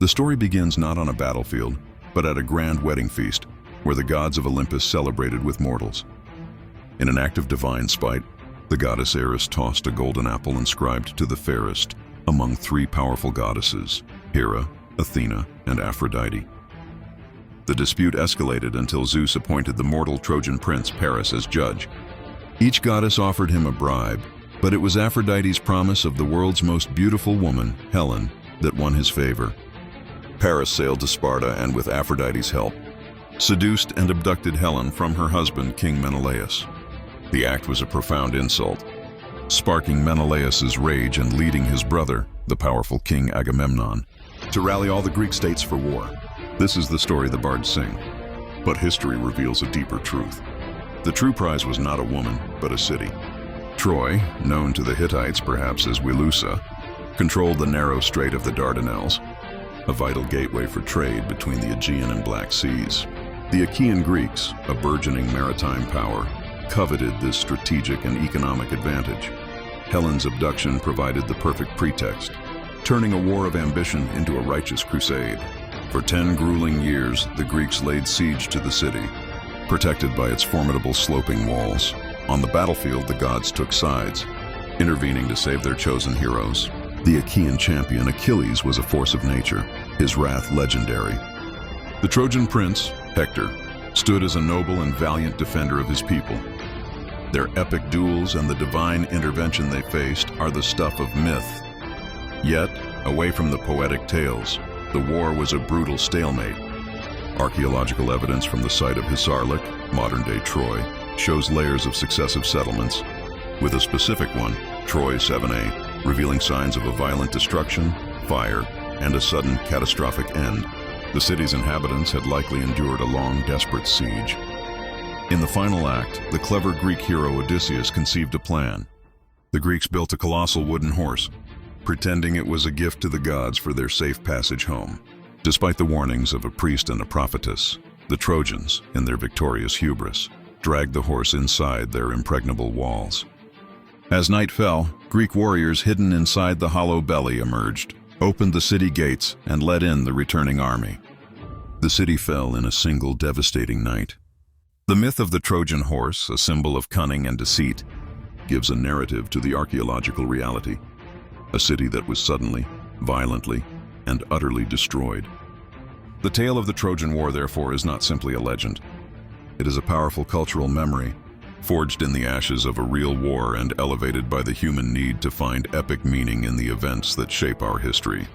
The story begins not on a battlefield, but at a grand wedding feast, where the gods of Olympus celebrated with mortals. In an act of divine spite, the goddess Eris tossed a golden apple inscribed to the fairest among three powerful goddesses, Hera, Athena, and Aphrodite. The dispute escalated until Zeus appointed the mortal Trojan prince Paris as judge. Each goddess offered him a bribe, but it was Aphrodite's promise of the world's most beautiful woman, Helen, that won his favor. Paris sailed to Sparta and, with Aphrodite's help, seduced and abducted Helen from her husband, King Menelaus. The act was a profound insult, sparking Menelaus's rage and leading his brother, the powerful King Agamemnon, to rally all the Greek states for war. This is the story the bards sing, but history reveals a deeper truth. The true prize was not a woman, but a city. Troy, known to the Hittites perhaps as Wilusa, controlled the narrow strait of the Dardanelles, a vital gateway for trade between the Aegean and Black Seas. The Achaean Greeks, a burgeoning maritime power, coveted this strategic and economic advantage. Helen's abduction provided the perfect pretext, turning a war of ambition into a righteous crusade. For 10 grueling years, the Greeks laid siege to the city, protected by its formidable sloping walls. On the battlefield, the gods took sides, intervening to save their chosen heroes. The Achaean champion Achilles was a force of nature, his wrath legendary. The Trojan prince, Hector, stood as a noble and valiant defender of his people. Their epic duels and the divine intervention they faced are the stuff of myth. Yet, away from the poetic tales, the war was a brutal stalemate. Archaeological evidence from the site of Hisarlik, modern-day Troy, shows layers of successive settlements, with a specific one, Troy 7a, revealing signs of a violent destruction, fire, and a sudden catastrophic end. The city's inhabitants had likely endured a long, desperate siege. In the final act, the clever Greek hero Odysseus conceived a plan. The Greeks built a colossal wooden horse, pretending it was a gift to the gods for their safe passage home. Despite the warnings of a priest and a prophetess, the Trojans, in their victorious hubris, dragged the horse inside their impregnable walls. As night fell, Greek warriors hidden inside the hollow belly emerged, opened the city gates, and led in the returning army. The city fell in a single devastating night. The myth of the Trojan horse, a symbol of cunning and deceit, gives a narrative to the archaeological reality. A city that was suddenly, violently, and utterly destroyed. The tale of the Trojan War, therefore, is not simply a legend. It is a powerful cultural memory, forged in the ashes of a real war and elevated by the human need to find epic meaning in the events that shape our history.